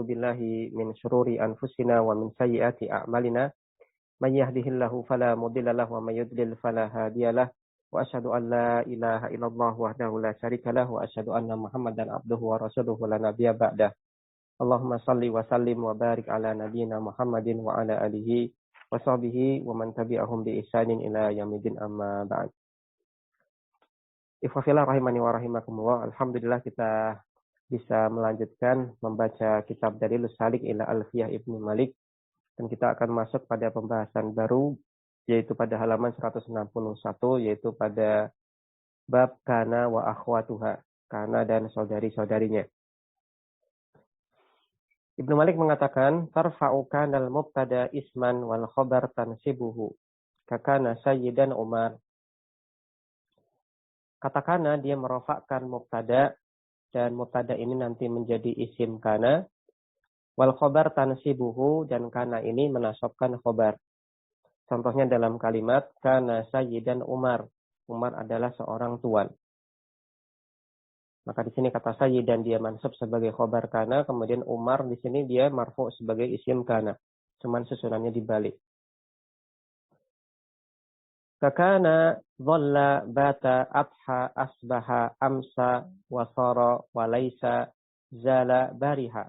na'udzu billahi min syururi anfusina wa min sayyiati a'malina. May yahdihillahu fala mudilla lahu wa may yudlil fala hadiyalah. Wa asyhadu an la ilaha illallah wahdahu la syarika lahu wa asyhadu anna Muhammadan abduhu wa rasuluhu la nabiyya ba'dah. Allahumma salli wa sallim wa barik ala nabiyyina Muhammadin wa ala alihi wa sahbihi wa man tabi'ahum bi ihsanin ila yaumil amma ba'd. Ikhwafillah rahimani wa rahimakumullah. Alhamdulillah kita bisa melanjutkan membaca kitab Dalilus Salik ila Alfiyah Ibnu Malik, dan kita akan masuk pada pembahasan baru, yaitu pada halaman 161, yaitu pada bab kana wa akhwatuha, kana dan saudari-saudarinya. Ibnu Malik mengatakan, tarfa'u kanal mubtada isman wal khabar tansibuhu kakana sayyidan Umar. Katakanlah dia merofakkan mubtada, dan mubtada ini nanti menjadi isim kana. Wal khobar tansibuhu, dan kana ini menasabkan khobar. Contohnya dalam kalimat kana sayyidan Umar. Umar adalah seorang tuan. Maka di sini kata sayyidan dia mansub sebagai khobar kana, kemudian Umar di sini dia marfu sebagai isim kana. Cuman susunannya dibalik. Kakana dhalla bata adha asbaha amsa wasara walaysa zala bariha.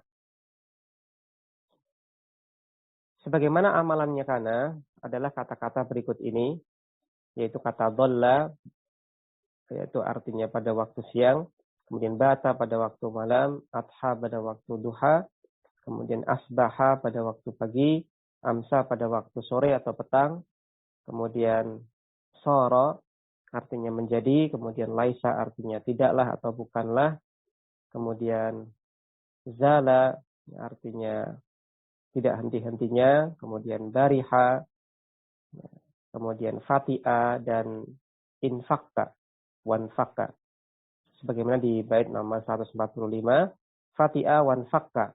Sebagaimana amalannya kana adalah kata-kata berikut ini, yaitu kata dhalla, yaitu artinya pada waktu siang, kemudian bata pada waktu malam, adha pada waktu duha, kemudian asbaha pada waktu pagi, amsa pada waktu sore atau petang, kemudian soro artinya menjadi, kemudian laisa artinya tidaklah atau bukanlah, kemudian zala artinya tidak henti-hentinya, kemudian bariha, kemudian fati'a, dan infakta, wanfakta. Sebagaimana di bait nomor 145, fati'a wanfakta.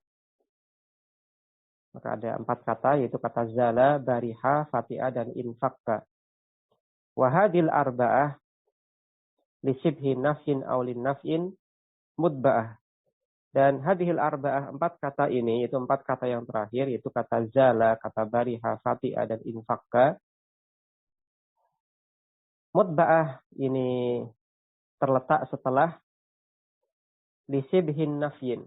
Maka ada 4 kata, yaitu kata zala, bariha, fati'a, dan infakta. Wahadil arba'ah lisibhi nafsin awlin naf'in mudba'ah. Dan hadhil arba'ah, 4 kata ini, yaitu 4 kata yang terakhir, yaitu kata zala, kata bariha, fati'a, dan infakka. Mudba'ah ini terletak setelah lisibhin nafyin.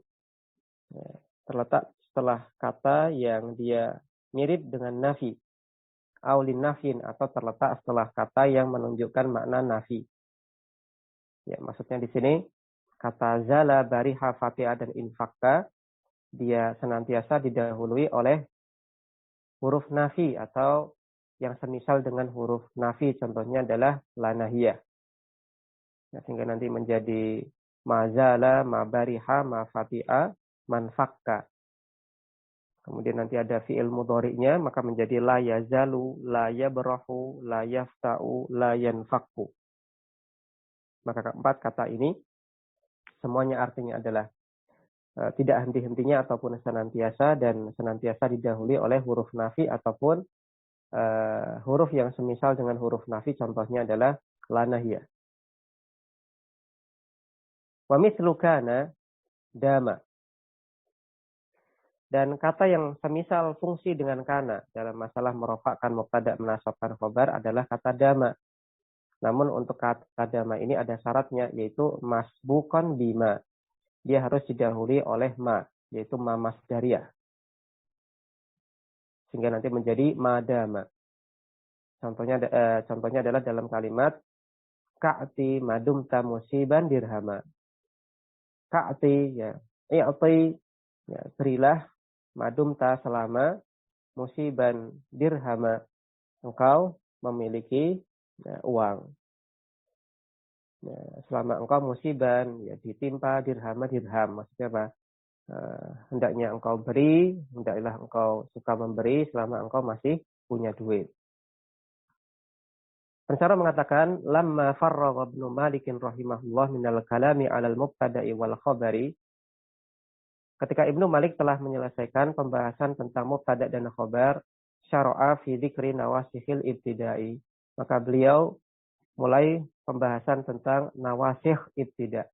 Terletak setelah kata yang dia mirip dengan nafi. Aulin nafin, atau terletak setelah kata yang menunjukkan makna nafi. Ya, maksudnya di sini kata zala, bariha, fatiha, dan infakka, dia senantiasa didahului oleh huruf nafi atau yang semisal dengan huruf nafi, contohnya adalah la nahiyah. Ya, sehingga nanti menjadi ma zala, ma bariha, ma fatiha, man fakka. Kemudian nanti ada fi'il mudhari'nya, maka menjadi la yazalu, la yabrahu, la yafta'u, la yanfakku. Maka 4 kata ini semuanya artinya adalah tidak henti-hentinya ataupun senantiasa, dan senantiasa didahului oleh huruf nafi ataupun huruf yang semisal dengan huruf nafi, contohnya adalah la nahiyah. Wa mithlu kana dama. Dan kata yang semisal fungsi dengan kana dalam masalah merofakkan mubtada menasabkan khobar adalah kata dama. Namun untuk kata dama ini ada syaratnya, yaitu masbuqan bima. Dia harus didahului oleh ma, yaitu ma masdariyah. Sehingga nanti menjadi madama. Contohnya adalah dalam kalimat ka'ti madumta musiban dirhama. Ka'ti, ya, i'ti, ya, berilah, madumta selama, musiban dirhama, engkau memiliki uang. Ya, selama engkau musiban, ya, ditimpa dirhama, dirham. Maksudnya apa? Hendaknya engkau beri, hendaklah engkau suka memberi selama engkau masih punya duit. Pensyarah mengatakan, lamma farragha Ibnu Malik rahimahullah minal kalami 'alal mubtada'i wal khabari. Ketika Ibnu Malik telah menyelesaikan pembahasan tentang mubtada dan khabar, syara'a fi dzikri nawasihil ibtida'i. Maka beliau mulai pembahasan tentang nawasikh ibtida.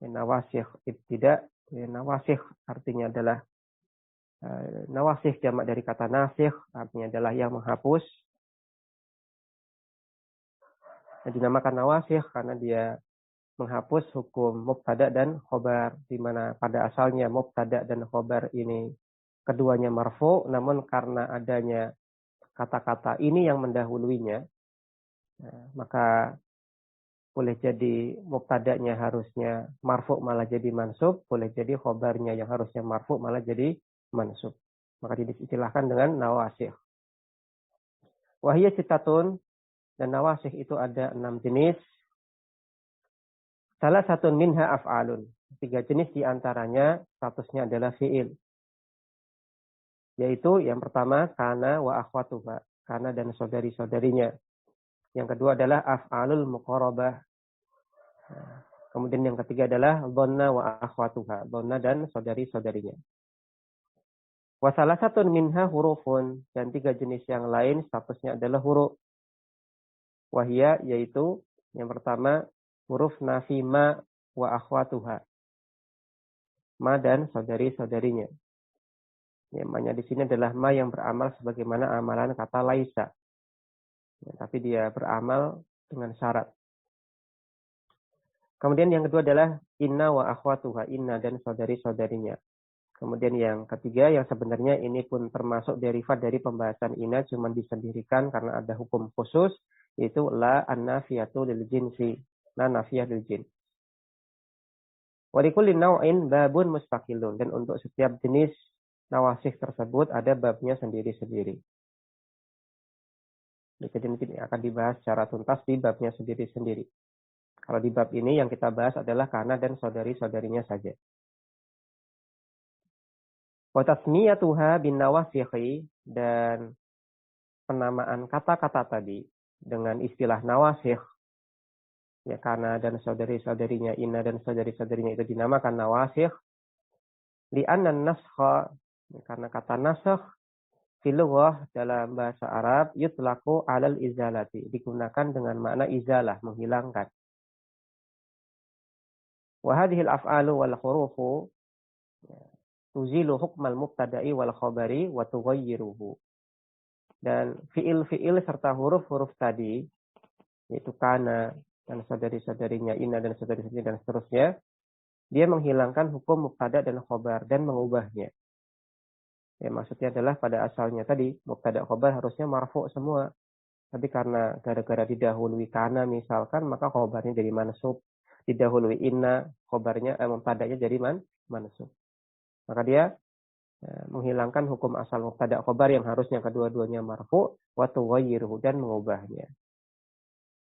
Nawasikh ibtida Ya, nawasikh artinya adalah nawasikh jamak dari kata nasikh, artinya adalah yang menghapus. Dinamakan nawasikh karena dia menghapus hukum mubtada dan khobar, di mana pada asalnya mubtada dan khobar ini keduanya marfu, namun karena adanya kata-kata ini yang mendahuluinya, maka boleh jadi mubtada'nya harusnya marfu malah jadi mansub, boleh jadi khobarnya yang harusnya marfu malah jadi mansub. Maka diistilahkan dengan nawasikh. Wahiyya sitatun, dan nawasikh itu ada 6 jenis. Salah satu minha af'alun. 3 jenis diantaranya statusnya adalah fi'il. Yaitu yang pertama kana wa akhwatuha, kana dan saudari-saudarinya. Yang kedua adalah af'alul muqarabah. Kemudian yang ketiga adalah dhanna wa akhwatuha, dhanna dan saudari-saudarinya. Wa salah satu minha hurufun, dan 3 jenis yang lain statusnya adalah huruf. Wahia yaitu yang pertama huruf nafi ma wa akhwatuha. Ma dan saudari-saudarinya. Ya, ma-nya di sini adalah ma yang beramal sebagaimana amalan kata laisa. Ya, tapi dia beramal dengan syarat. Kemudian yang kedua adalah inna wa akhwatuha, inna dan saudari-saudarinya. Kemudian yang ketiga yang sebenarnya ini pun termasuk derivat dari pembahasan inna, cuma disendirikan karena ada hukum khusus, yaitu la an-nafiyatu lil jinsi, la nafiyah lil jins. Wa likulli naw'in babun mustaqilun, dan untuk setiap jenis nawasikh tersebut ada babnya sendiri-sendiri. Jadi nanti akan dibahas secara tuntas di babnya sendiri-sendiri. Kalau di bab ini yang kita bahas adalah kana dan saudari-saudarinya saja. Wa tasmiyatuha bin nawasikhi, dan penamaan kata-kata tadi dengan istilah nawasikh, ya kana dan saudari-saudarinya, inna dan saudari-saudarinya itu dinamakan nawasikh. Li'anna naskha, karena kata nasakh fil lughah dalam bahasa Arab yutlaqu 'alal izalati, digunakan dengan makna izalah, menghilangkan. Wa hadhil af'alu wal hurufu tuzilu hukmal mubtada'i wal khabari wa tughayyiruhu. Dan fi'il-fi'il serta huruf-huruf tadi, yaitu kana dan saudari-saudarinya, inna dan saudari-saudarinya dan seterusnya, dia menghilangkan hukum mubtada dan khabar dan mengubahnya. Ya, maksudnya adalah pada asalnya tadi mubtada khabar harusnya marfu semua. Tapi karena gara-gara didahului kana misalkan, maka khabarnya jadi mansub. Didahului inna, khabarnya mubtadanya jadi mansub. Maka dia menghilangkan hukum asal mubtada khabar yang harusnya kedua-duanya marfu wa tughayyiruhu, dan mengubahnya.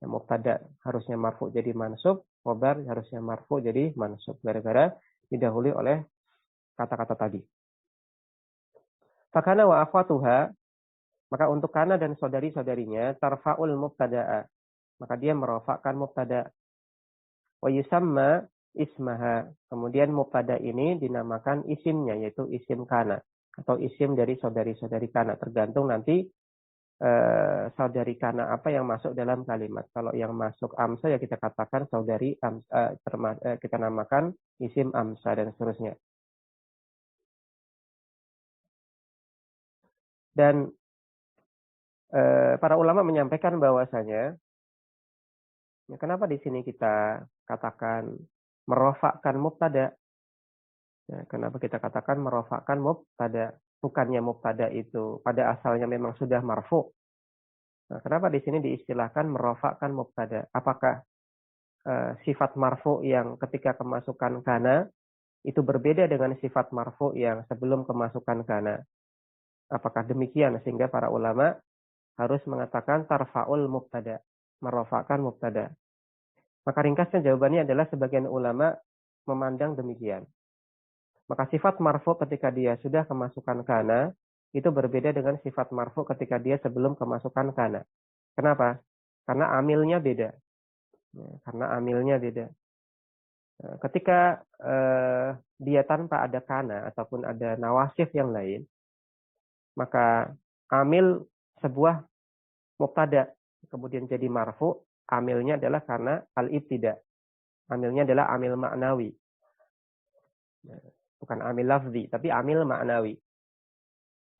Mubtada harusnya marfu jadi mansub, khabar harusnya marfu jadi mansub gara-gara didahului oleh kata-kata tadi. Fakana wa akhwatuha, maka untuk kana dan saudari-saudarinya tarfa'ul mubtada'a, maka dia merofakkan mubtada. Wa yusamma ismaha, kemudian mubtada ini dinamakan isimnya, yaitu isim kana atau isim dari saudari-saudari kana, tergantung nanti saudari kana apa yang masuk dalam kalimat. Kalau yang masuk amsa ya kita katakan saudari amsa, kita namakan isim amsa dan seterusnya. Dan para ulama menyampaikan bahwasanya, ya, kenapa di sini kita katakan merofakkan mubtada? Ya, kenapa kita katakan merofakkan mubtada? Bukannya mubtada itu pada asalnya memang sudah marfu. Nah, kenapa di sini diistilahkan merofakkan mubtada? Apakah sifat marfu yang ketika kemasukan kana itu berbeda dengan sifat marfu yang sebelum kemasukan kana? Apakah demikian sehingga para ulama harus mengatakan tarfa'ul mubtada, merofakkan mubtada? Maka ringkasnya jawabannya adalah sebagian ulama memandang demikian. Maka sifat marfu ketika dia sudah kemasukan kana itu berbeda dengan sifat marfu ketika dia sebelum kemasukan kana. Kenapa? Karena amilnya beda. Karena amilnya beda. Ketika dia tanpa ada kana ataupun ada nawasif yang lain, maka amil sebuah mubtada kemudian jadi marfu, amilnya adalah karena al-ibtida. Amilnya adalah amil maknawi. Bukan amil lafzi, tapi amil maknawi.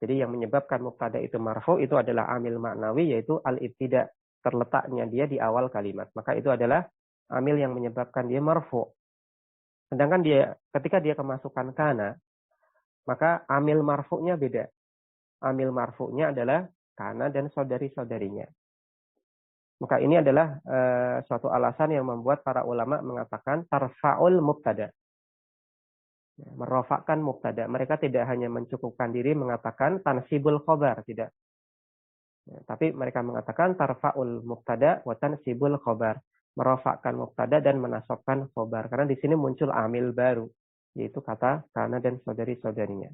Jadi yang menyebabkan mubtada itu marfu itu adalah amil maknawi, yaitu al-ibtida, terletaknya dia di awal kalimat. Maka itu adalah amil yang menyebabkan dia marfu. Sedangkan dia ketika dia kemasukan kana, maka amil marfu'nya beda. Amil marfu'nya adalah kana dan saudari-saudarinya. Maka ini adalah suatu alasan yang membuat para ulama mengatakan tarfa'ul mubtada. Merofakkan mubtada. Mereka tidak hanya mencukupkan diri mengatakan tansibul khobar, tidak. Tapi mereka mengatakan tarfa'ul mubtada wa tansibul khobar. Merofakkan mubtada dan menasabkan khobar. Karena di sini muncul amil baru, yaitu kata kana dan saudari-saudarinya.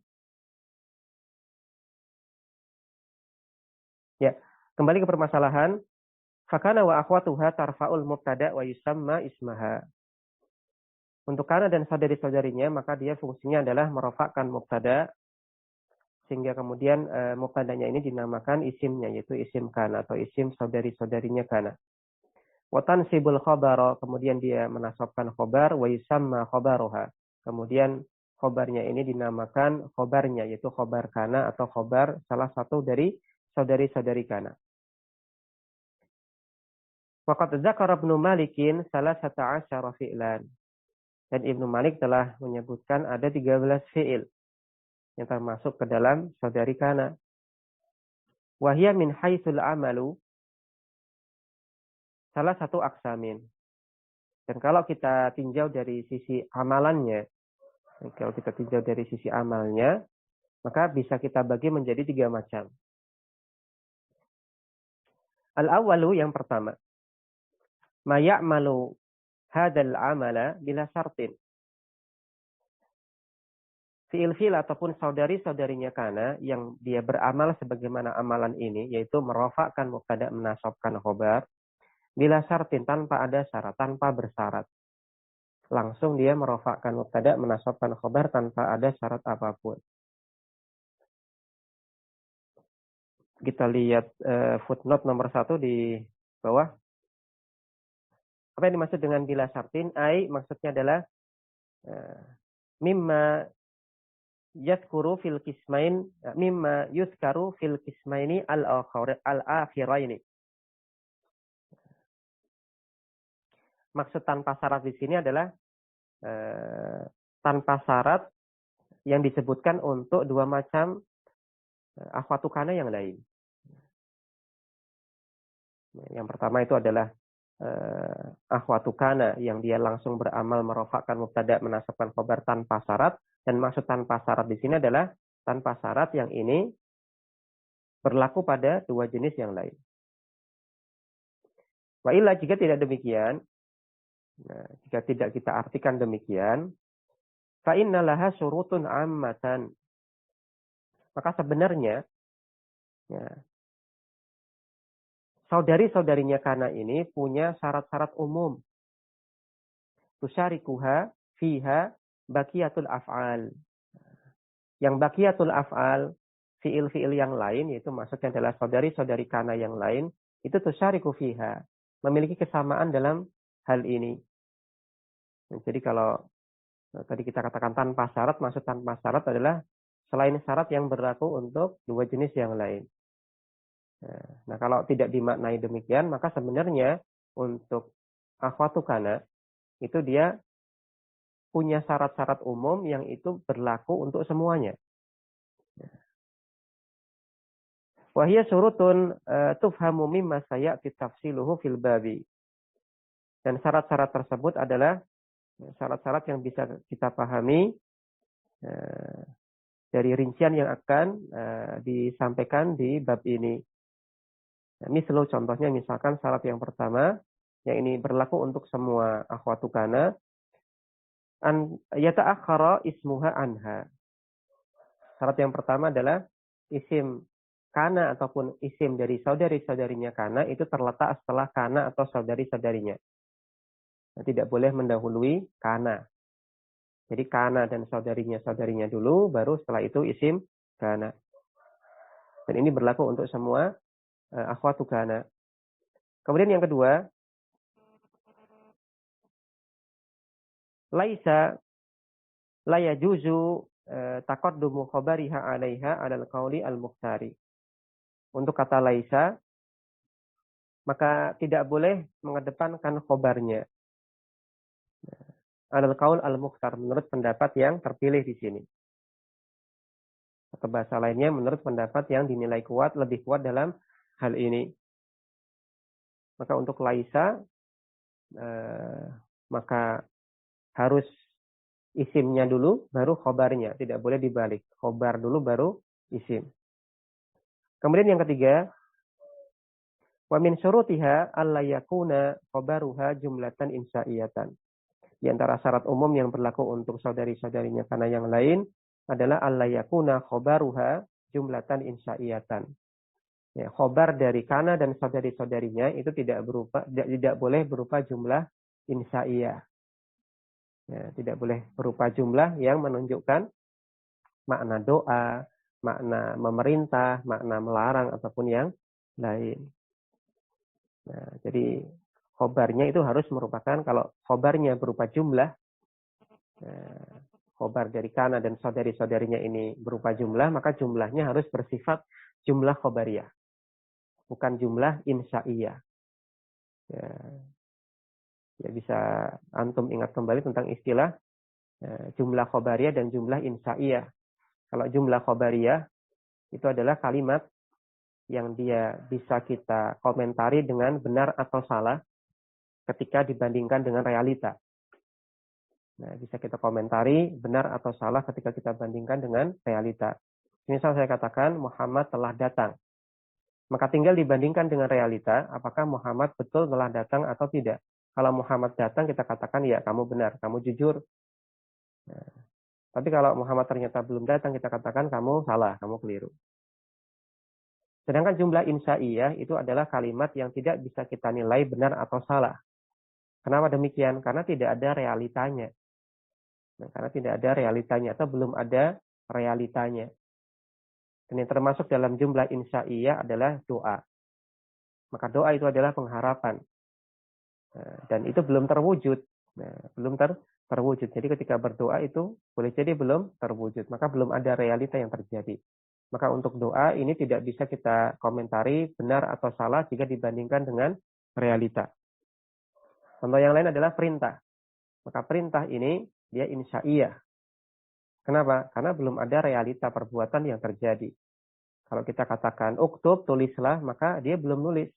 Ya, kembali ke permasalahan. Fakana wa akhwatuha tarfa'ul mubtada wa yusamma ismaha. Untuk kana dan saudari-saudarinya, maka dia fungsinya adalah merofakkan mubtada, sehingga kemudian mubtadanya ini dinamakan isimnya, yaitu isim kana atau isim saudari-saudarinya kana. Wa tansibul khabara, kemudian dia menasabkan khobar, wa yusamma khobaroha. Kemudian khobarnya ini dinamakan khobarnya, yaitu khobar kana atau khobar salah satu dari saudari-saudari kana. Waqad dzakara Ibnu Malikin 13 fi'lan. Dan Ibnu Malik telah menyebutkan ada 13 fi'il yang termasuk ke dalam saudari kana. Wahia min haitsul amalu salah satu aksamin. Dan kalau kita tinjau dari sisi amalannya, maka bisa kita bagi menjadi 3 macam. Al-awwalu, yang pertama, ma ya'malu hadzal amala bila syartin. Fi'il ataupun saudari-saudarinya kana yang dia beramal sebagaimana amalan ini, yaitu merofakkan mubtada, menasabkan khobar, bila syartin, tanpa ada syarat, tanpa bersyarat. Langsung dia merofakkan mubtada, menasabkan khobar tanpa ada syarat apapun. Kita lihat footnote nomor 1 di bawah. Apa yang dimaksud dengan bila syartin? Maksudnya adalah mimma yuzkaru fil qismaini al-akhiraini. Maksud tanpa syarat di sini adalah tanpa syarat yang disebutkan untuk 2 macam akhwatu kana yang lain. Yang pertama itu adalah akhwatu kana yang dia langsung beramal merofakkan mubtada, menasabkan khobar tanpa syarat. Dan maksud tanpa syarat di sini adalah tanpa syarat yang ini berlaku pada 2 jenis yang lain. Wa illa, jika tidak demikian, jika tidak kita artikan demikian, fa inna laha syurutun ammatan. Maka sebenarnya saudari-saudarinya kana ini punya syarat-syarat umum. Tusyarikuha fiha baqiyatul af'al. Yang baqiyatul af'al, fi'il-fi'il yang lain, yaitu maksudnya adalah saudari-saudari kana yang lain, itu tusyariku fiha, memiliki kesamaan dalam hal ini. Jadi kalau tadi kita katakan tanpa syarat, maksud tanpa syarat adalah selain syarat yang berlaku untuk 2 jenis yang lain. Nah, kalau tidak dimaknai demikian, maka sebenarnya untuk akhwatu kana itu dia punya syarat-syarat umum yang itu berlaku untuk semuanya. Wahia syurutun tufhamu mimma sayati tafsiluhu fil babi. Dan syarat-syarat tersebut adalah syarat-syarat yang bisa kita pahami dari rincian yang akan disampaikan di bab ini. Misal contohnya, misalkan syarat yang pertama, yang ini berlaku untuk semua akhwatu kana, an yata'akhkhara ismuha anha. Syarat yang pertama adalah isim kana ataupun isim dari saudari-saudarinya kana itu terletak setelah kana atau saudari-saudarinya. Nah, tidak boleh mendahului kana. Jadi kana dan saudarinya dulu, baru setelah itu isim kana. Dan ini berlaku untuk semua akhwatu kana. Kemudian yang kedua, laisa la yajuzu taqaddumu khabariha 'alaiha 'alal qauli al-mukhtari. Untuk kata laisa, maka tidak boleh mengedepankan khobarnya 'alal qaul al-mukhtar, menurut pendapat yang terpilih di sini. Atau bahasa lainnya menurut pendapat yang dinilai kuat, lebih kuat dalam hal ini. Maka untuk laisa, maka harus isimnya dulu, baru khobarnya. Tidak boleh dibalik. Khobar dulu, baru isim. Kemudian yang ketiga, wa min syurutiha alla yakuna khobaruha jumlatan insa'iyatan. Di antara syarat umum yang berlaku untuk saudari-saudarinya karena yang lain adalah alla yakuna khobaruha jumlatan insa'iyatan. Ya, khobar dari kana dan saudari-saudarinya itu tidak boleh berupa jumlah insa'iyah. Ya, tidak boleh berupa jumlah yang menunjukkan makna doa, makna memerintah, makna melarang, ataupun yang lain. Nah, jadi khobarnya itu harus merupakan, kalau khobarnya berupa jumlah, khobar dari kana dan saudari-saudarinya ini berupa jumlah, maka jumlahnya harus bersifat jumlah khobariyah, bukan jumlah insa'iyah. Ya, bisa antum ingat kembali tentang istilah jumlah khobariyah dan jumlah insa'iyah. Kalau jumlah khobariyah itu adalah kalimat yang dia bisa kita komentari dengan benar atau salah ketika dibandingkan dengan realita. Nah, bisa kita komentari benar atau salah ketika kita bandingkan dengan realita. Misal saya katakan Muhammad telah datang. Maka tinggal dibandingkan dengan realita, apakah Muhammad betul telah datang atau tidak. Kalau Muhammad datang, kita katakan ya kamu benar, kamu jujur. Nah, tapi kalau Muhammad ternyata belum datang, kita katakan kamu salah, kamu keliru. Sedangkan jumlah insa'iyah itu adalah kalimat yang tidak bisa kita nilai benar atau salah. Kenapa demikian? Karena tidak ada realitanya. Nah, karena tidak ada realitanya atau belum ada realitanya. Dan yang termasuk dalam jumlah insa'iyah adalah doa. Maka doa itu adalah pengharapan. Dan itu belum terwujud. Belum terwujud. Jadi ketika berdoa itu boleh jadi belum terwujud. Maka belum ada realita yang terjadi. Maka untuk doa ini tidak bisa kita komentari benar atau salah jika dibandingkan dengan realita. Contoh yang lain adalah perintah. Maka perintah ini dia insa'iyah. Kenapa? Karena belum ada realita perbuatan yang terjadi. Kalau kita katakan uktub, tulislah, maka dia belum nulis.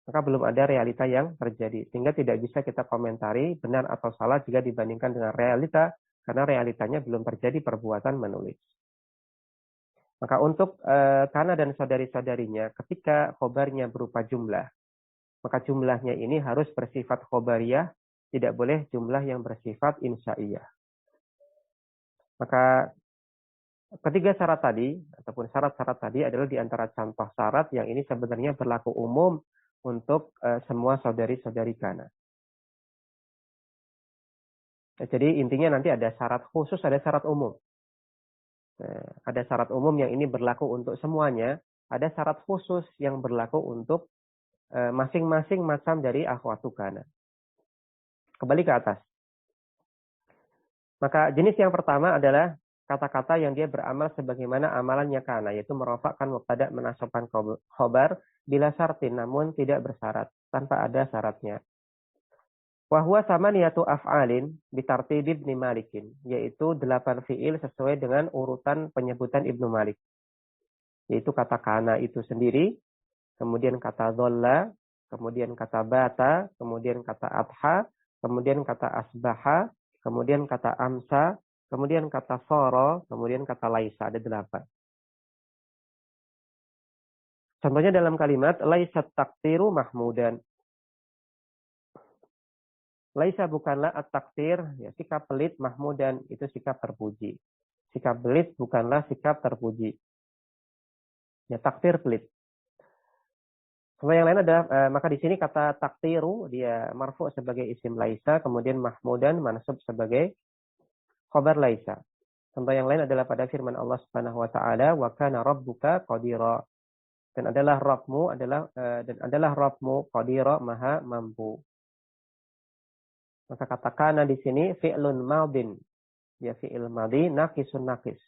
Maka belum ada realita yang terjadi. Sehingga tidak bisa kita komentari benar atau salah jika dibandingkan dengan realita. Karena realitanya belum terjadi perbuatan menulis. Maka untuk kana dan saudari-saudarinya, ketika khobarnya berupa jumlah, maka jumlahnya ini harus bersifat khobariyah, tidak boleh jumlah yang bersifat insa'iyah. Maka ketiga syarat tadi, ataupun syarat-syarat tadi adalah di antara contoh syarat yang ini sebenarnya berlaku umum untuk semua saudari-saudari kana. Jadi intinya nanti ada syarat khusus, ada syarat umum. Ada syarat umum yang ini berlaku untuk semuanya, ada syarat khusus yang berlaku untuk masing-masing macam dari akhwatu kana. Kembali ke atas. Maka jenis yang pertama adalah kata-kata yang dia beramal sebagaimana amalannya kana, yaitu merofakkan mubtada, menasabkan khobar bila syartin, namun tidak bersyarat, tanpa ada syaratnya. Wahwa samaniyatu af'alin bitartib Ibnu Malikin, yaitu 8 fiil sesuai dengan urutan penyebutan Ibnu Malik. Yaitu kata kana itu sendiri, kemudian kata dhalla, kemudian kata bata, kemudian kata adha, kemudian kata asbaha, kemudian kata amsa, kemudian kata soro, kemudian kata laisa. Ada 8. Contohnya dalam kalimat laisat taktiru mahmudan. Laisa bukanlah at-taktir, ya, sikap pelit, mahmudan itu sikap terpuji. Sikap pelit bukanlah sikap terpuji. Ya, taktir pelit. Contoh yang lain ada, maka di sini kata taktiru dia marfu sebagai isim laisa, kemudian mahmudan mansub sebagai khobar laisa. Contoh yang lain adalah pada firman Allah Subhanahu wa taala, wa kana rabbuka qadira. Dan adalah Rabbmu qadira, maha mampu. Maka kata kana di sini fi'lun madin. Ya fi'il madhi naqisun naqis.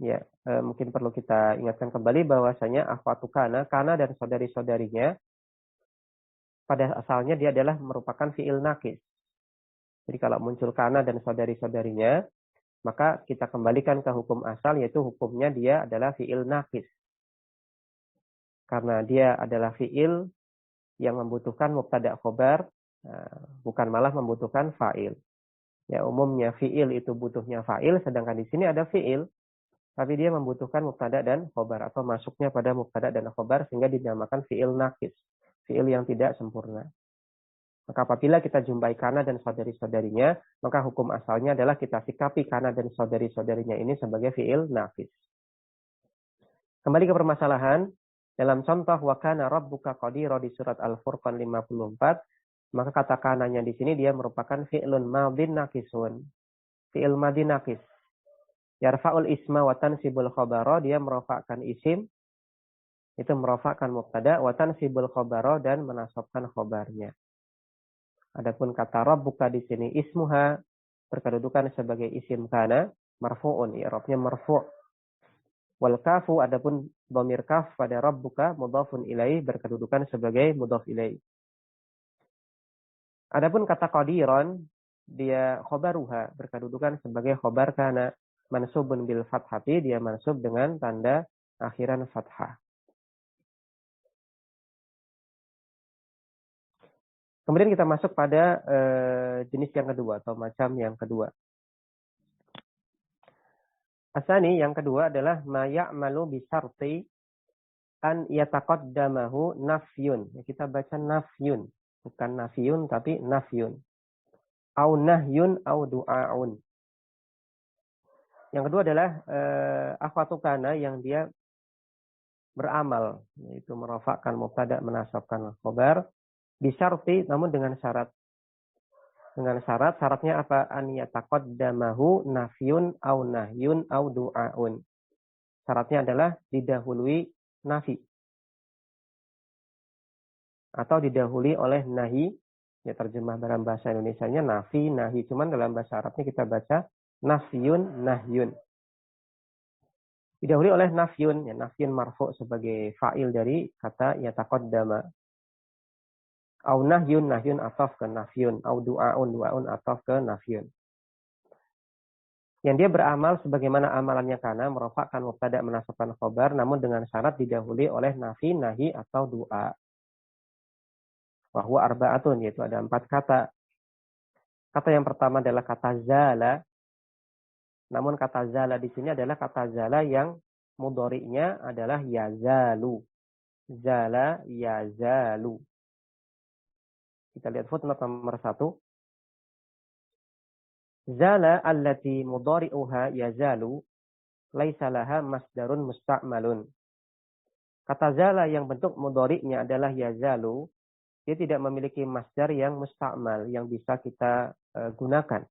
Ya, mungkin perlu kita ingatkan kembali bahwasanya akhwatu kana dan saudari-saudarinya pada asalnya dia adalah merupakan fi'il naqis. Jadi kalau muncul kana dan saudari-saudarinya, maka kita kembalikan ke hukum asal, yaitu hukumnya dia adalah fi'il naqis. Karena dia adalah fi'il yang membutuhkan mubtada khobar, bukan malah membutuhkan fa'il. Ya, umumnya fi'il itu butuhnya fa'il, sedangkan di sini ada fi'il, tapi dia membutuhkan mubtada dan khobar, atau masuknya pada mubtada dan khobar, sehingga dinamakan fi'il naqis, fi'il yang tidak sempurna. Maka apabila kita jumpai kana dan saudari-saudarinya, maka hukum asalnya adalah kita sikapi kana dan saudari-saudarinya ini sebagai fi'il naqis. Kembali ke permasalahan, dalam contoh wa kana rabbuka qadira di surat Al-Furqan 54, maka kata kananya di sini dia merupakan fi'lun madhin naqisun. Fi'il madhi naqis. Yarfa'ul isma wa tansibul khabara, dia merofakkan isim, itu merofakkan mubtada, wa tansibul khabara, dan menasabkan khabarnya. Adapun kata rabbuka di sini ismuha berkedudukan sebagai isim kana marfu'un, i'rabnya marfu'. Wal kafu adapun dhamir kaf pada rabbuka mudhafun ilaih berkedudukan sebagai mudhaf ilaih. Adapun kata qadiran dia khobaruha berkedudukan sebagai khobar kana mansubun bil fathati, dia mansub dengan tanda akhiran fathah. Kemudian kita masuk pada jenis yang kedua atau macam yang kedua. Asani yang kedua adalah ma ya'malu bi syarti an yataqaddamahu nafyun. Kita baca nafyun, bukan nafyun tapi nafyun. Au nahyun au du'aun. Yang kedua adalah akhwatu kana yang dia beramal, yaitu merofakkan mubtada, menasabkan khabar. Bisyarti, namun dengan syarat. Dengan syarat, syaratnya apa? An yataqaddamahu nafyun au nahyun au du'aun. Syaratnya adalah didahului nafi. Atau didahului oleh nahi. Ya terjemah dalam bahasa Indonesianya nafi, nahi. Cuman dalam bahasa Arabnya kita baca nafyun, nahyun. Didahului oleh nafyun. Ya, nafyun marfu' sebagai fa'il dari kata yataqaddama. Au nahyun, nahyun ataf ke nafyun. Au du'aun, du'aun ataf ke nafyun. Yang dia beramal sebagaimana amalannya kana, merofakkan mubtada, menasabkan khabar, namun dengan syarat didahului oleh nafi, nahi, atau du'a. Wahwa arba'atun, yaitu ada 4 kata. Kata yang pertama adalah kata zala. Namun kata zala di sini adalah kata zala yang mudhari'nya adalah yazalu. Zala, yazalu. Kita lihat footnote nomor 1. Zala allati mudhari'uha yazalu laisa laha masdarun musta'malun. Kata zala yang bentuk mudhari'nya adalah yazalu, dia tidak memiliki masdar yang musta'mal, yang bisa kita gunakan.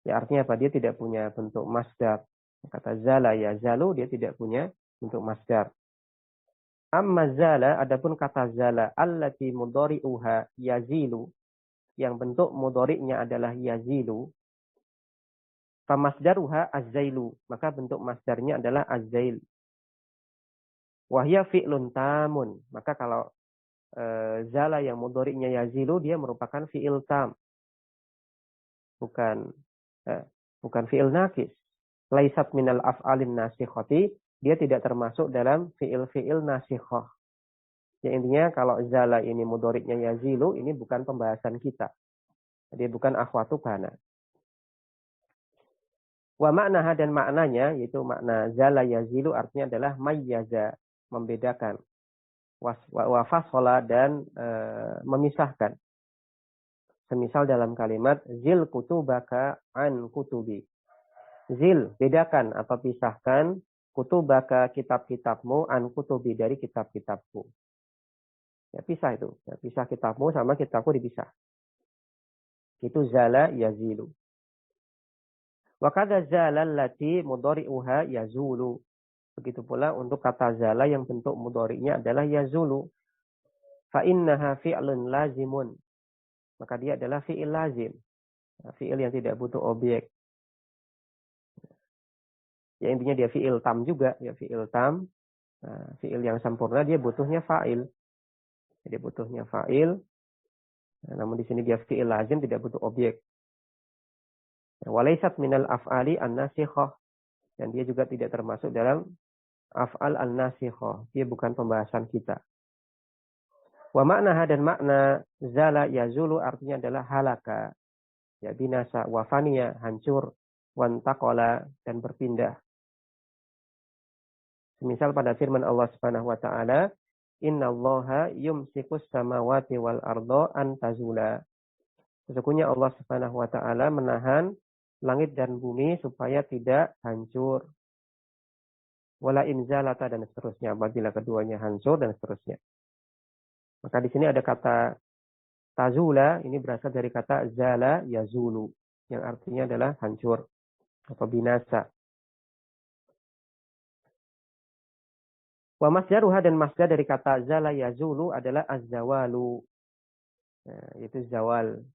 Ya artinya apa? Dia tidak punya bentuk masdar. Kata zala yazalu, dia tidak punya bentuk masdar. Amma zala, adapun kata zala allati mudhari'uha yazilu, yang bentuk mudhari'nya adalah yazilu, famasdaruha az-zailu, maka bentuk masdarnya adalah az-zail. Wahya fi'lun tamun, maka kalau zala yang mudhari'nya yazilu, dia merupakan fi'il tam, bukan fi'il naqis. Laisat minal af'alin nasikhati, dia tidak termasuk dalam fi'il nasikhah. Ya intinya kalau zala ini mudhari'nya yazilu, ini bukan pembahasan kita. Dia bukan akhwatu kana. Wa maknaha, dan maknanya, yaitu makna zala yazilu artinya adalah mayyaza, membedakan. Wa fasola, dan memisahkan. Semisal dalam kalimat zil kutubaka an kutubi. Zil, bedakan atau pisahkan kutubaka, kitab-kitabmu, an kutubi, dari kitab-kitabku. Ya pisah itu. Ya, pisah kitabmu sama kitabku dipisah. Itu zala yazilu. Wa kadza zala allati mudhari'uha yazulu. Begitu pula untuk kata zala yang bentuk mudhari'nya adalah yazulu. Fa innaha fi'lun lazimun. maka dia adalah fi'il lazim. Fi'il yang tidak butuh objek. Ya intinya dia fi'il tam juga, ya fi'il tam. Fi'il yang sempurna dia butuhnya fa'il. Jadi butuhnya fa'il. Namun di sini dia fi'il lazim tidak butuh objek. Walaysat minal af'ali an-nasikhah. Dan dia juga tidak termasuk dalam af'al an-nasikhah. Dia bukan pembahasan kita. Wa maknaha dan makna zala yazulu artinya adalah halaka. Ya binasa, wa faniya, hancur, wantaqala, dan berpindah. Semisal pada firman Allah Subhanahu wa taala, "Innallaha yumsikus samawati wal arda an tazula." Sesungguhnya Allah Subhanahu wa taala menahan langit dan bumi supaya tidak hancur. Wala inzalata dan seterusnya, apabila keduanya hancur dan seterusnya. Maka di sini ada kata tazula, ini berasal dari kata zala yazulu, yang artinya adalah hancur atau binasa. Wa masdaruha dan masdar dari kata zala yazulu adalah az-zawalu. Yaitu zawal.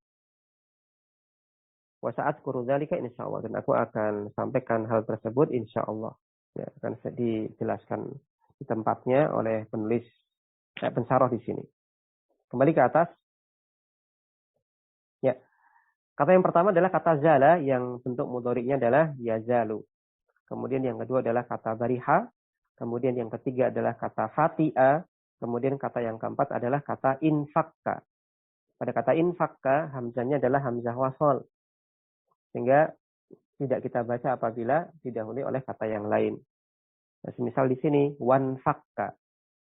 Wa sa'adkuru dzalika insyaallah, dan aku akan sampaikan hal tersebut insyaallah. Ya, akan dijelaskan di tempatnya oleh penulis pensarah di sini. Kembali ke atas. Ya. Kata yang pertama adalah kata zala yang bentuk mudhari'nya adalah yazalu. Kemudian yang kedua adalah kata bariha. Kemudian yang ketiga adalah kata fati'a. Kemudian kata yang keempat adalah kata infakka. Pada kata infakka, hamzahnya adalah hamzah wasol. Sehingga tidak kita baca apabila didahului oleh kata yang lain. Nah, misal di sini, wan fakka.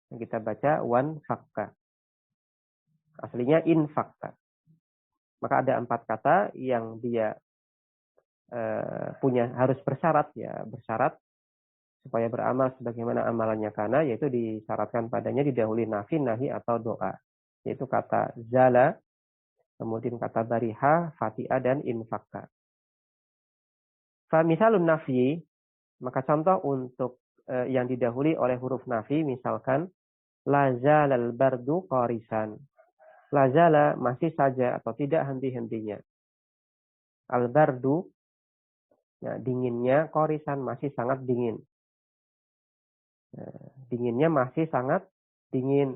Kita baca wan fakka. Aslinya infakka. Maka ada 4 kata yang dia punya harus bersyarat, ya bersyarat supaya beramal sebagaimana amalannya kana, yaitu disyaratkan padanya didahului nafi, nahi atau doa. Yaitu kata zala, kemudian kata bariha, fati'a, dan infakka. Fa misalun nafi, maka contoh untuk yang didahului oleh huruf nafi, misalkan la zalal bardu qarisan. La zala masih saja atau tidak henti-hentinya. Al bardu, ya, dinginnya, qarisan masih sangat dingin. Dinginnya masih sangat dingin.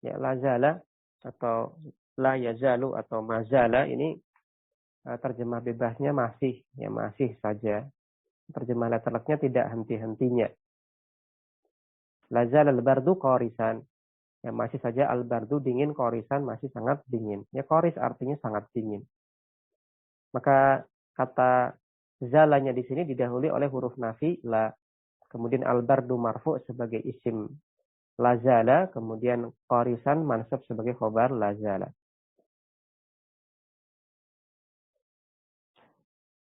Ya, la zala atau la yazalu atau mazala ini terjemah bebasnya masih, ya masih saja. Terjemah letterleknya tidak henti-hentinya. Lazal al-bardu qorisan. Ya masih saja al-bardu dingin, qorisan masih sangat dingin. Ya qoris artinya sangat dingin. Maka kata zalanya di sini didahului oleh huruf nafi la. Kemudian al-bardu marfu sebagai isim lazala, kemudian qorisan mansub sebagai khobar lazala.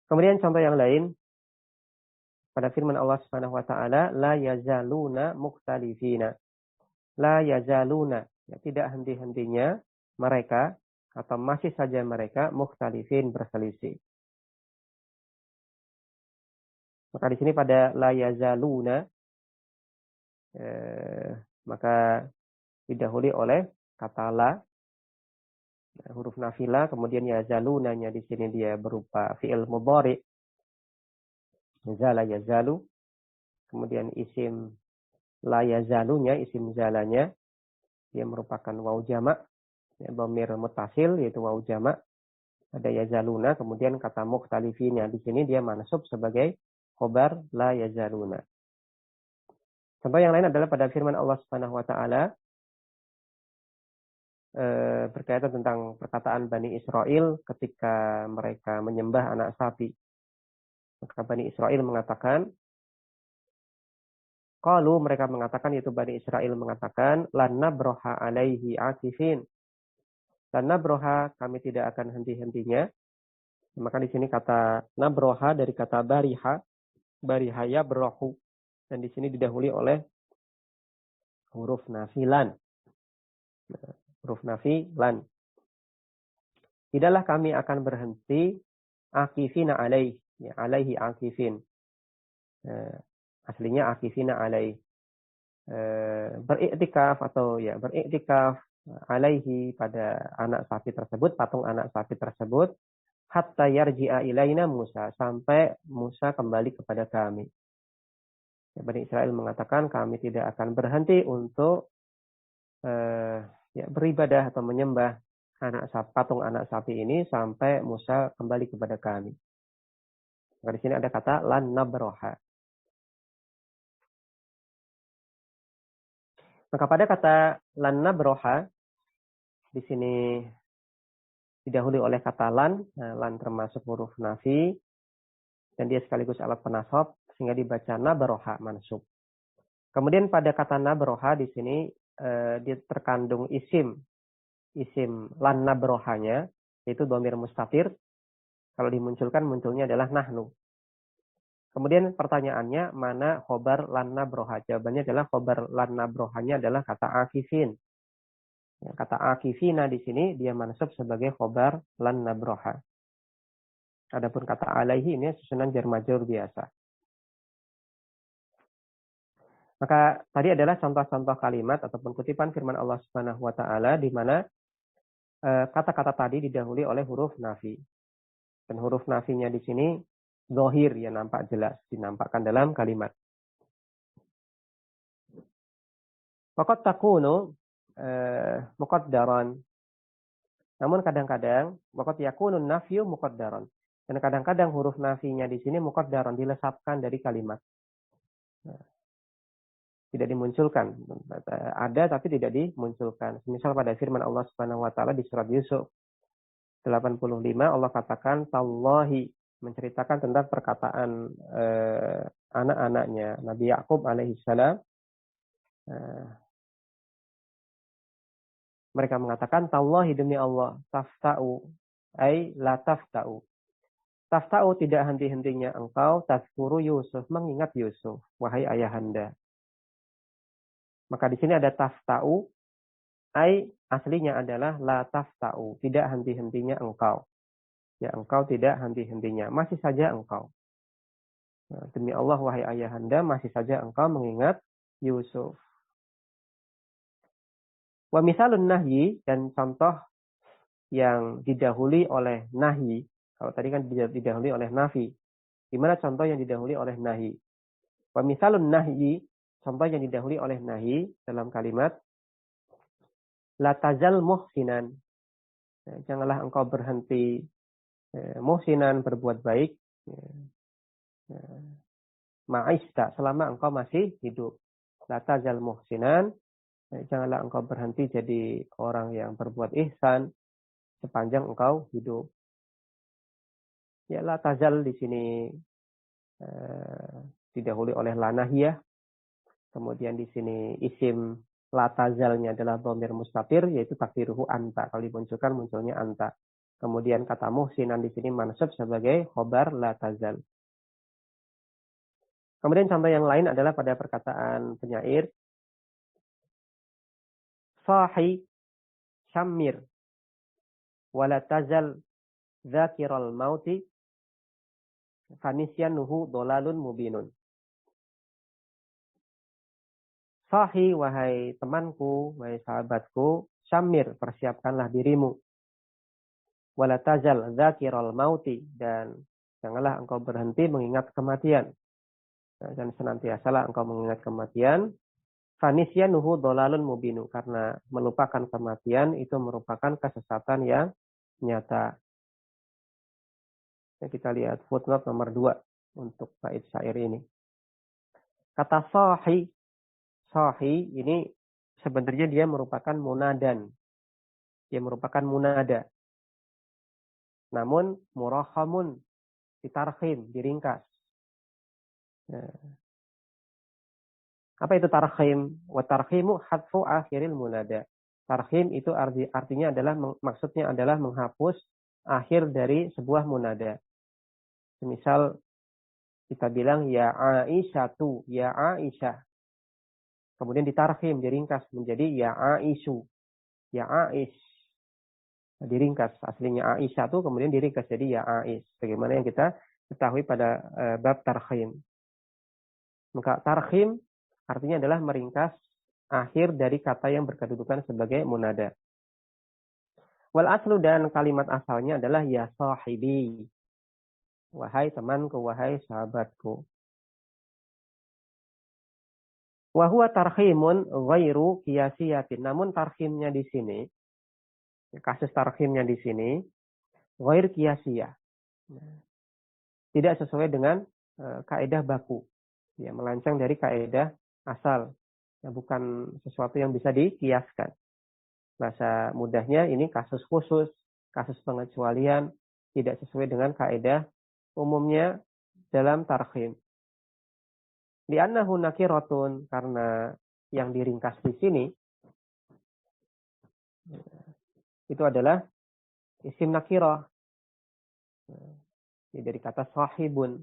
Kemudian contoh yang lain pada firman Allah Subhanahu wa taala, la yazaluna mukhtalifina. La yazaluna, ya, tidak henti-hentinya mereka atau masih saja mereka mukhtalifin berselisih. Maka di sini pada la yazaluna maka didahului oleh kata la, huruf nafila, kemudian yazalunanya di sini dia berupa fi'il mudhari. Zala yazalu. Kemudian isim la yazalunya, isim zalanya, dia merupakan waw jamak, ya, dhamir muttasil yaitu waw jamak. Ada yazaluna, kemudian kata mukhtalifinnya di sini dia mansub sebagai khobar la yazaluna. Contoh yang lain adalah pada firman Allah Subhanahu wa taala berkaitan tentang perkataan Bani Israel ketika mereka menyembah anak sapi. Maka Bani Israel mengatakan, qalu, mereka mengatakan, yaitu Bani Israel mengatakan, lan nabroha alaihi akifin. Lan nabroha, kami tidak akan henti-hentinya. Maka di sini kata nabroha dari kata bariha, barihaya brohu. Dan di sini didahului oleh huruf nafilan. Huruf nafilan. Tidaklah kami akan berhenti akifina alaih. Ya, alaihi akifin. Aslinya akifina alaih. Beriktikaf atau ya beriktikaf alaihi pada anak sapi tersebut, patung anak sapi tersebut, hatta yarji'a ilaina Musa, sampai Musa kembali kepada kami. Bani Israel mengatakan kami tidak akan berhenti untuk beribadah atau menyembah patung anak sapi ini sampai Musa kembali kepada kami. Maka di sini ada kata lan nabroha. Maka pada kata lan nabroha di sini didahului oleh kata lan. Nah, lan termasuk huruf nafi dan dia sekaligus alat penasab sehingga dibaca nabroha mansub. Kemudian pada kata nabroha di sini dia terkandung isim lan nabrohanya yaitu dhamir mustatir. Kalau dimunculkan munculnya adalah nahnu. Kemudian pertanyaannya mana khobar lan nabroha? Jawabannya adalah khobar lan nabrohanya adalah kata akifin. Kata akifina di sini dia mansub sebagai khobar lan nabroha. Adapun kata alaihi ini susunan jar majrur biasa. Maka tadi adalah contoh-contoh kalimat ataupun kutipan firman Allah Subhanahu wa taala di mana kata-kata tadi didahului oleh huruf nafi. Dan huruf nafinya di sini zahir, ya nampak jelas, dinampakkan dalam kalimat. Waqad takunu muqaddaran. Namun kadang-kadang waqad yakunun nafyu muqaddaran. Dan kadang-kadang huruf nafinya di sini muqaddaran, dilesatkan dari kalimat. Tidak dimunculkan. Ada tapi tidak dimunculkan. Misal pada firman Allah Subhanahu wa taala di surat Yusuf 85 Allah katakan tallahi, menceritakan tentang perkataan anak-anaknya Nabi Yakub alaihissalam. Mereka mengatakan tallahi demi Allah tafta'u ay la tafta'u. Tafta'u tidak henti-hentinya engkau tazkuru Yusuf, mengingat Yusuf wahai ayahanda. Maka di sini ada tafta'u ay aslinya adalah la tafta'u, tidak henti-hentinya engkau. Ya, engkau tidak henti-hentinya, masih saja engkau. Nah, demi Allah wahai ayahanda, masih saja engkau mengingat Yusuf. Wa misalun nahyi, dan contoh yang didahului oleh nahi. Kalau tadi kan didahului oleh nafi. Gimana contoh yang didahului oleh nahi? Wa misalun nahyi, contoh yang didahului oleh nahi dalam kalimat la tazal muhsinan. Janganlah engkau berhenti muhsinan, berbuat baik. Ma'ista, selama engkau masih hidup. La tazal muhsinan. Janganlah engkau berhenti jadi orang yang berbuat ihsan sepanjang engkau hidup. Ya, la tazal di sini didahului oleh la nahiyah. Kemudian di sini isim la tazalnya adalah dhamir mustatir, yaitu takdiruhu anta. Kalau dimunculkan munculnya anta. Kemudian kata muhsinan di sini mansub sebagai khobar la tazal. Kemudian contoh yang lain adalah pada perkataan penyair sahi syamir wala tazal dzakiral mauti fanisyanuhu dolalun mubinun. Sahi, wahai temanku, wahai sahabatku, syamir, persiapkanlah dirimu. Wala tazal dzakiral mauti, dan janganlah engkau berhenti mengingat kematian. Dan senantiasalah engkau mengingat kematian. Fanisyanuhu dolalun mubinu, karena melupakan kematian itu merupakan kesesatan yang nyata. Kita lihat footnote nomor 2 untuk bait syair ini. Kata sahi ini sebenarnya dia merupakan munadan. Dia merupakan munada. Namun murahamun, ditarkhim, diringkas. Apa itu tarkhim? Wa tarkhimu hadfu akhiril munada. Tarkhim itu artinya adalah, maksudnya adalah menghapus akhir dari sebuah munada. Misal kita bilang ya Aisyatu, ya Aisyah. Kemudian ditarkhim, diringkas menjadi ya Aisyu, ya Ais. Diringkas, aslinya Aisyah itu kemudian diringkas jadi ya Ais. Bagaimana yang kita ketahui pada bab tarkhim. Maka tarkhim artinya adalah meringkas akhir dari kata yang berkedudukan sebagai munada. Wal aslu dan kalimat asalnya adalah ya sahibi. Wahai temanku, wahai sahabatku. Wa huwa tarhimun ghairu qiyasiyatin. Namun tarhimnya di sini, kasus tarhimnya di sini ghair qiyasiyah. Tidak sesuai dengan kaidah baku. Ya, melancang dari kaidah asal. Ya, bukan sesuatu yang bisa dikiaskan. Bahasa mudahnya ini kasus khusus, kasus pengecualian, tidak sesuai dengan kaidah umumnya dalam tarhim. Li'annahu nakiratun, karena yang diringkas di sini itu adalah isim nakirah. Ini dari kata sahibun.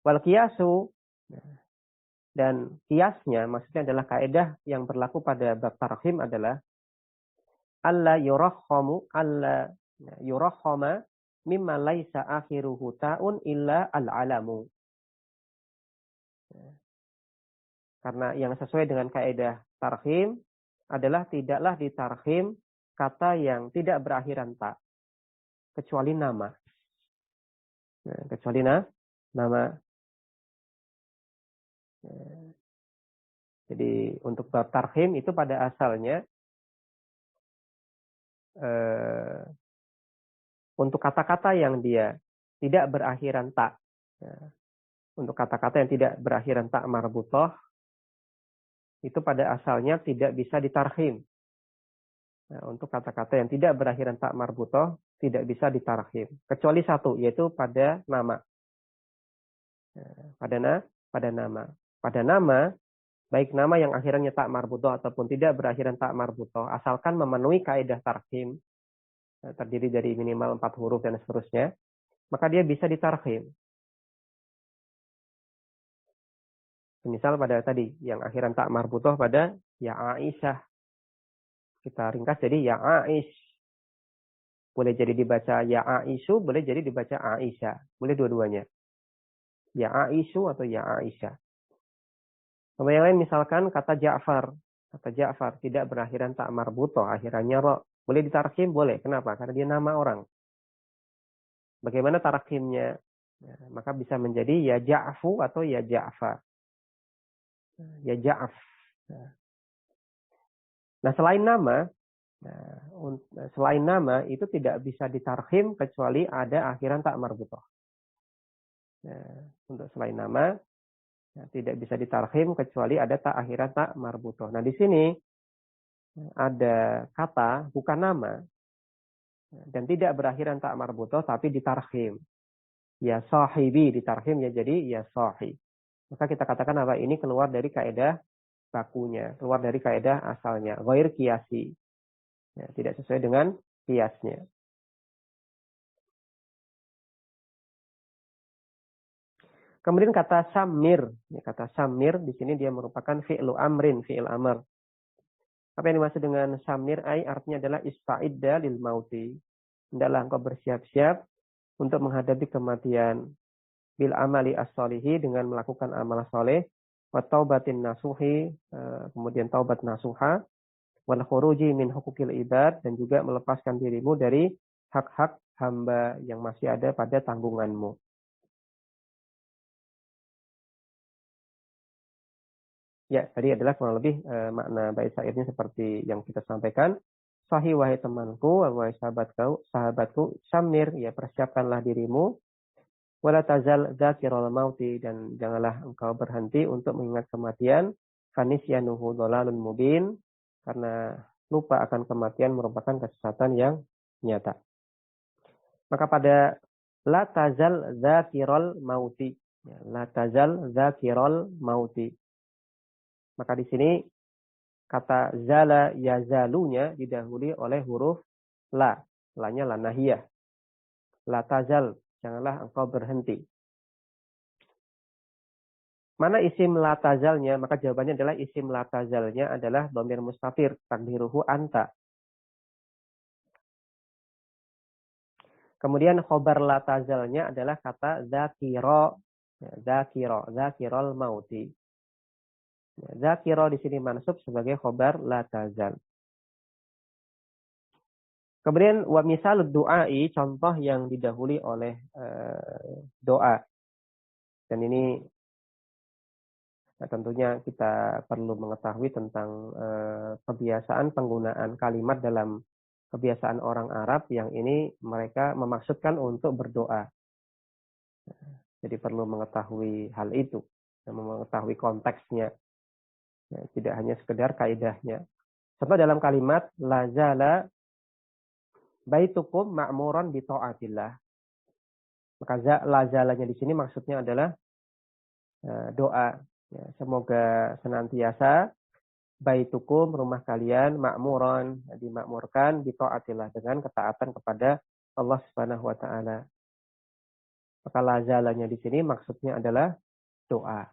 Wal kiasu, dan kiasnya maksudnya adalah kaidah yang berlaku pada bab tarhim adalah alla yurahhama mimma laisa akhiruhu ta'un illa al-alamu. Karena yang sesuai dengan kaidah tarhim adalah tidaklah ditarhim kata yang tidak berakhiran ta, kecuali nama. Kecuali nama. Jadi untuk bab tarhim itu pada asalnya untuk kata-kata yang dia tidak berakhiran ta. Untuk kata-kata yang tidak berakhiran ta marbutoh itu pada asalnya tidak bisa ditarhim. Nah, untuk kata-kata yang tidak berakhiran ta marbutoh tidak bisa ditarhim. Kecuali satu, yaitu pada nama. Pada nama. Pada nama, baik nama yang akhirannya tak marbutoh ataupun tidak berakhiran tak marbutoh, asalkan memenuhi kaidah tarhim, terdiri dari minimal 4 huruf dan seterusnya, maka dia bisa ditarhim. Misal pada tadi, yang akhiran tak marbutoh pada ya Aisyah. Kita ringkas jadi ya Aish. Boleh jadi dibaca ya Aisyu, boleh jadi dibaca Aisyah. Boleh dua-duanya. Ya Aisyu atau ya Aisyah. Sama yang lain misalkan kata Ja'far. Kata Ja'far tidak berakhiran tak marbutoh, akhirannya ro. Boleh ditarhim? Boleh. Kenapa? Karena dia nama orang. Bagaimana tarhimnya? Nah, maka bisa menjadi ya Ja'fu atau ya Ja'fa. Ya Ja'af. Nah, selain nama itu tidak bisa ditarhim kecuali ada akhiran tak marbutoh. Nah, untuk selain nama tidak bisa ditarhim kecuali ada tak akhiran tak marbutoh. Nah, di sini ada kata bukan nama dan tidak berakhiran tak marbutoh tapi ditarhim. Ya sahibi ditarhim ya jadi ya sahib. Maka kita katakan apa? Ini keluar dari kaidah bakunya, keluar dari kaidah asalnya, ghair qiyasi. Ya, tidak sesuai dengan kiasnya. Kemudian kata samir, kata samir di sini dia merupakan fi'lu amrin, fi'il amr. Apa yang dimaksud dengan samir? Artinya adalah ista'idda lil mauti. Hendaklah engkau bersiap-siap untuk menghadapi kematian. Bil amali as-solihi, dengan melakukan amal soleh. Wa taubatin nasuhi, kemudian taubat nasuha. Wal khuruji min hukukil ibad, dan juga melepaskan dirimu dari hak-hak hamba yang masih ada pada tanggunganmu. Ya, tadi adalah kurang lebih makna bait syairnya seperti yang kita sampaikan. Sahih wahai temanku, wahai sahabatku, samir, ya persiapkanlah dirimu. Wala tazal dzakirul mauti, dan janganlah engkau berhenti untuk mengingat kematian. Fanisyanuhu dhalalun mubin, karena lupa akan kematian merupakan kesesatan yang nyata. Maka pada la tazal dzakirul mauti, ya, la tazal dzakirul mauti. Maka di sini kata zala yazalunya didahului oleh huruf la. La-nya la nahiyah. La tazal, janganlah engkau berhenti. Mana isim la tazalnya? Maka jawabannya adalah isim la tazalnya adalah dhamir mustafir, takdiruhu anta. Kemudian khobar la tazalnya adalah kata zakiro, zakirol mauti. Zakiro di sini mansub sebagai khobar la tazal. Kemudian wa misal du'ai, contoh yang didahului oleh doa. Dan ini tentunya kita perlu mengetahui tentang kebiasaan penggunaan kalimat dalam kebiasaan orang Arab yang ini mereka memaksudkan untuk berdoa. Jadi perlu mengetahui hal itu, dan mengetahui konteksnya. Ya, tidak hanya sekedar kaidahnya. Contoh dalam kalimat la zala baitukum ma'muran bi taatillah. Maka la zalanya di sini maksudnya adalah doa. Ya, semoga senantiasa baitukum rumah kalian ma'muran, dimakmurkan bi taatillah dengan ketaatan kepada Allah Subhanahu wa taala. Maka la zalanya di sini maksudnya adalah doa.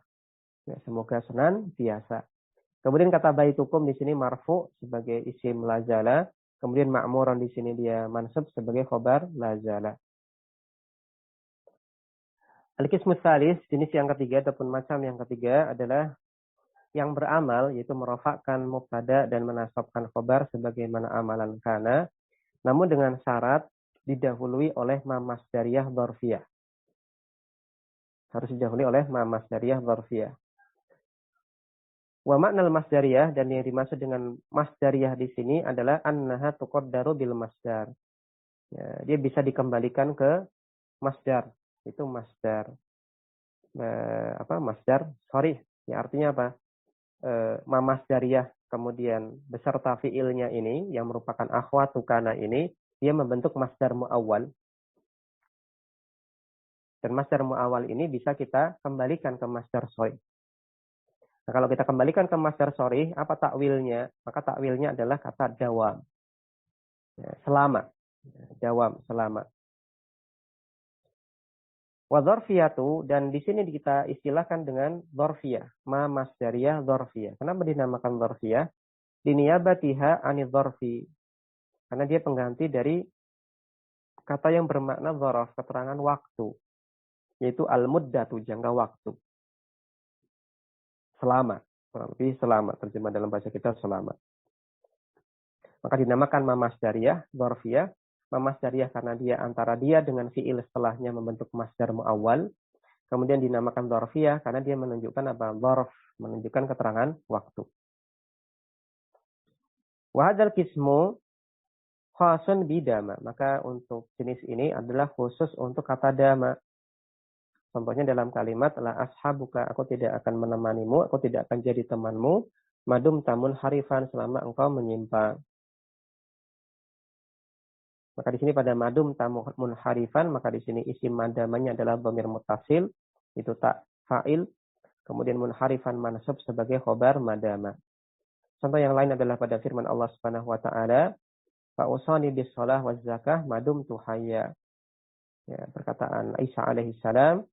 Ya, semoga senantiasa. Kemudian kata baitukum di sini marfu sebagai isim lazala. Kemudian ma'muran di sini dia mansub sebagai khobar lazala. Al-qismus tsalis, jenis yang ketiga ataupun macam yang ketiga adalah yang beramal, yaitu merofakkan mubtada dan menasabkan khobar sebagaimana amalan kana, namun dengan syarat didahului oleh ma masdariyah dzarfiyah. Harus didahului oleh ma masdariyah dzarfiyah. Wa makna masdariyah, dan yang dimaksud dengan masdariyah di sini adalah annaha tuqaddaru bil masdar. Ya, dia bisa dikembalikan ke masdar. Itu masdar. Masdar sorry. Ya, artinya apa? Ma masdariyah kemudian beserta fiilnya ini yang merupakan akhwatu kana ini, dia membentuk masdar muawwal. Dan masdar muawwal ini bisa kita kembalikan ke masdar sorry. Nah, kalau kita kembalikan ke masdar sorry, apa takwilnya? Maka takwilnya adalah kata dawam. Ya, selama. Dawam, selama. Wa dzarfiyatu, dan di sini kita istilahkan dengan dzarfiyah. Ma masdariyah dzarfiyah. Kenapa dinamakan dzarfiyah? Diniyabatiha ani dzarfi. Karena dia pengganti dari kata yang bermakna dzaraf, keterangan waktu. Yaitu al-muddatu, jangka waktu. Selama. Kurang lebih selama. Terjemah dalam bahasa kita selama. Maka dinamakan ma masdariyah dzarfiyah. Ma masdariyah karena dia antara dia dengan fiil setelahnya membentuk masdar muawwal. Kemudian dinamakan dzarfiyah karena dia menunjukkan apa? Dzarf, menunjukkan keterangan waktu. Wa hadzal qismu khasun bidama. Maka untuk jenis ini adalah khusus untuk kata dama. Contohnya dalam kalimat la ashabuka, aku tidak akan menemanimu, aku tidak akan jadi temanmu, madum tamun harifan, selama engkau menyimpang. Maka di sini pada madum tamun harifan, maka di sini isim madamanya adalah dhamir muttasil, itu tak fa'il, kemudian munharifan mansub sebagai khobar madama. Contoh yang lain adalah pada firman Allah Subhanahu wa taala, fa usani bis shalah waz zakah madum tuhayya. Ya, perkataan Isa alaihi salam,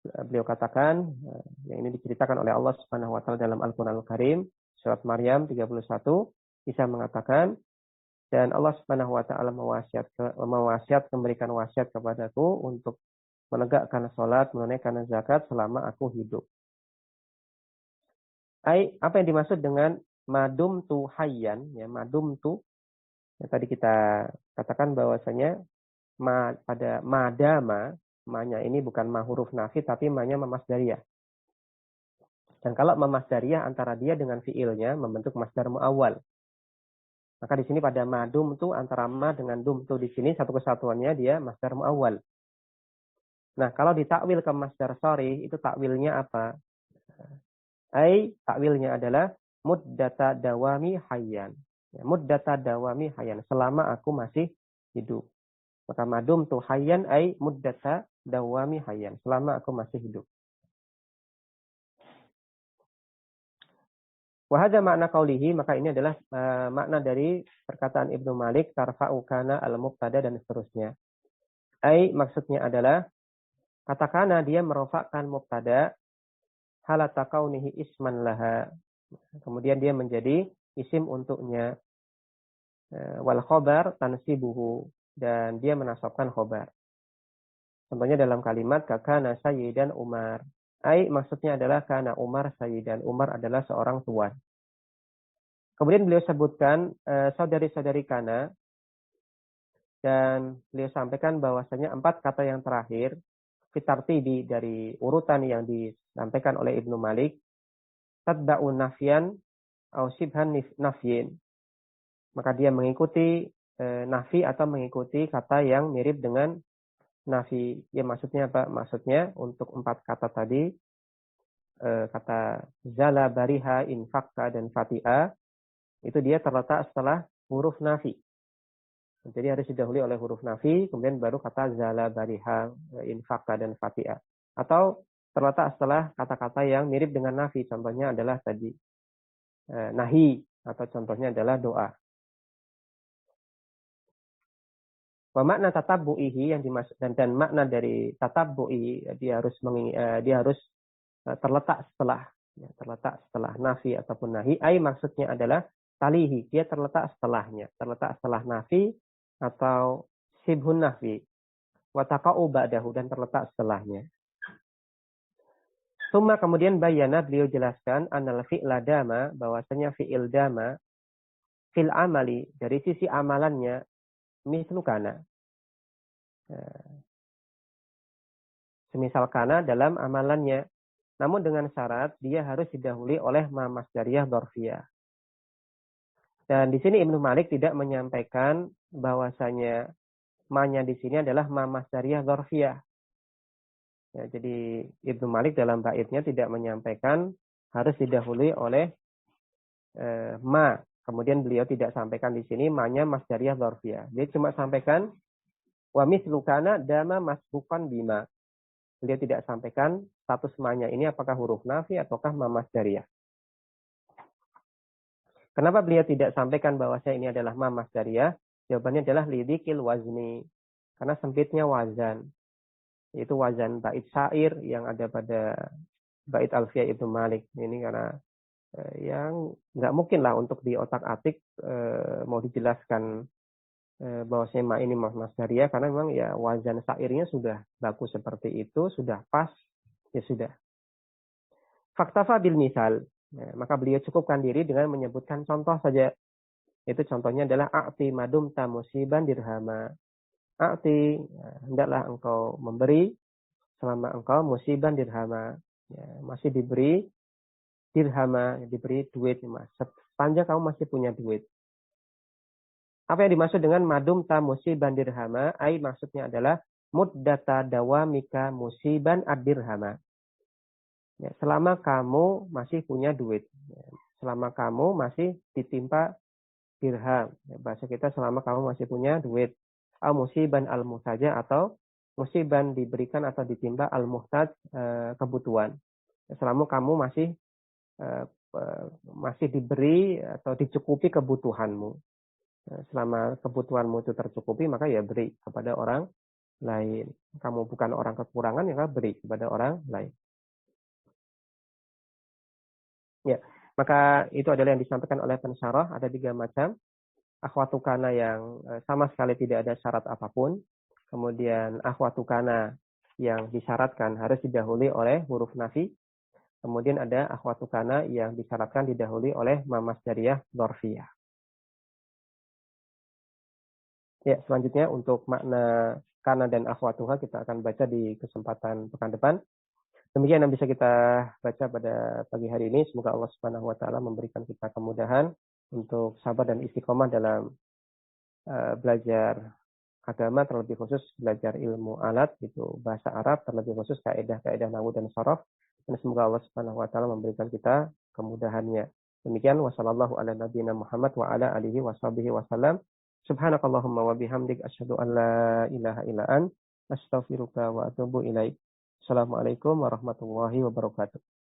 beliau katakan, yang ini diceritakan oleh Allah Subhanahu wa taala dalam Al-Qur'anul Karim, surat Maryam 31, Isa mengatakan, dan Allah Subhanahu wa taala mewasiat memberikan wasiat kepadaku untuk menegakkan salat, menunaikan zakat selama aku hidup. Apa yang dimaksud dengan madum tu hayyan, ya madum tu, ya, tadi kita katakan bahwasanya pada madama, ma-nya ini bukan ma huruf nafi tapi ma-nya ma masdariyah. Dan kalau ma masdariyah antara dia dengan fiilnya membentuk masdar muawwal. Maka di sini pada madum tu antara ma dengan dum tu di sini satu kesatuannya dia masdar muawwal. Nah, kalau ditakwil ke masdar sorry, itu takwilnya apa? Takwilnya adalah muddata dawami hayyan. Ya, muddata dawami hayyan, selama aku masih hidup. Maka madum tu hayyan muddata dawami hayyan, selama aku masih hidup. Wa hadza makna qaulihi, maka ini adalah makna dari perkataan Ibnu Malik tarfa'u kana al-mubtada dan seterusnya. Maksudnya adalah katakanlah dia merofakkan mubtada halata kaunihi isman laha. Kemudian dia menjadi isim untuknya. Wal khobar tansibuhu, dan dia menasabkan khobar. Contohnya dalam kalimat kakana sayyidan Umar. Maksudnya adalah kana Umar sayyidan, Umar adalah seorang tuan. Kemudian beliau sebutkan saudari-saudari kana, dan beliau sampaikan bahwasanya 4 kata yang terakhir fitartibi dari urutan yang disampaikan oleh Ibnu Malik, tadba'u nafyan au shibhan nafyin. Maka dia mengikuti nafi atau mengikuti kata yang mirip dengan nafi. Ya maksudnya apa? Maksudnya untuk 4 kata tadi, kata zala, bariha, infakta, dan fati'a, itu dia terletak setelah huruf nafi. Jadi harus didahului oleh huruf nafi, kemudian baru kata zala, bariha, infakta, dan fati'a. Atau terletak setelah kata-kata yang mirip dengan nafi. Contohnya adalah tadi nahi, atau contohnya adalah doa. Wa makna tatabbu'ihi yang dimaksud, dan makna dari tatabbu'i, dia harus terletak setelah nafi ataupun nahi. Ai maksudnya adalah talihi, dia terletak setelahnya, terletak setelah nafi atau sibhun nafi, wa taqa'u ba'dahu, dan terletak setelahnya. Summa kemudian bayana, beliau jelaskan annal fi'la dama, bahwasanya fi'il dama fil amali, dari sisi amalannya mislu kana. Semisal kana dalam amalannya, namun dengan syarat dia harus didahului oleh ma masdariyah dzarfiyah. Dan di sini Ibnu Malik tidak menyampaikan bahwasanya ma-nya di sini adalah ma masdariyah dzarfiyah. Ya, jadi Ibnu Malik dalam baitnya tidak menyampaikan harus didahului oleh ma. Kemudian beliau tidak sampaikan di sini ma-nya masdariyah dzarfiyah. Dia cuma sampaikan wa mislu kana dama masbuqan bima. Beliau tidak sampaikan status ma-nya ini apakah huruf nafi ataukah ma masdariyah. Kenapa beliau tidak sampaikan bahwasanya ini adalah ma masdariyah? Jawabannya adalah lidikil wazni. Karena sempitnya wazan. Yaitu wazan bait syair yang ada pada bait Alfiyah Ibnu Malik. Ini karena yang nggak mungkin lah untuk di otak-atik mau dijelaskan bahwasanya ma ini ma masdariyah, karena memang ya wazan syairnya sudah bagus seperti itu, sudah pas, ya sudah. Faktafa bil misal. Maka beliau cukupkan diri dengan menyebutkan contoh saja. Itu contohnya adalah a'ti madum tamusiban dirhama. A'ti, hendaklah engkau memberi selama engkau musiban dirhama. Ya, masih diberi dirhama, diberi duit. Sepanjang kamu masih punya duit. Apa yang dimaksud dengan madum tamusiban dirhama? Ai maksudnya adalah muddata dawamika musiban ad-dirhama. Ya, selama kamu masih punya duit, selama kamu masih ditimpa dirham, ya, bahasa kita selama kamu masih punya duit, al musiban al muhtaja, atau musiban diberikan atau ditimpa al muhtaj, kebutuhan. Ya, selama kamu masih diberi atau dicukupi kebutuhanmu, ya, selama kebutuhanmu itu tercukupi, maka ya beri kepada orang lain. Kamu bukan orang kekurangan, ya beri kepada orang lain. Ya, maka itu adalah yang disampaikan oleh pensyarah. Ada 3 macam. Akhwatu kana yang sama sekali tidak ada syarat apapun. Kemudian akhwatu kana yang disyaratkan harus didahului oleh huruf nafi. Kemudian ada akhwatu kana yang disyaratkan didahului oleh ma masdariyah dzarfiyah. Ya, selanjutnya untuk makna kana dan akhwatuha kita akan baca di kesempatan pekan depan. Demikian yang bisa kita baca pada pagi hari ini. Semoga Allah Subhanahu wa taala memberikan kita kemudahan untuk sabar dan istiqomah dalam belajar agama, terlebih khusus belajar ilmu alat, itu bahasa Arab, terlebih khusus kaidah-kaidah nahwu dan sharaf. Dan semoga Allah Subhanahu wa taala memberikan kita kemudahannya. Demikian, wassallallahu ala nabiyina Muhammad wa ala alihi washabihi wasallam. Subhanakallahumma wa bihamdik asyhadu an la ilaha illa ant astaghfiruka wa atubu ilaik. Assalamualaikum warahmatullahi wabarakatuh.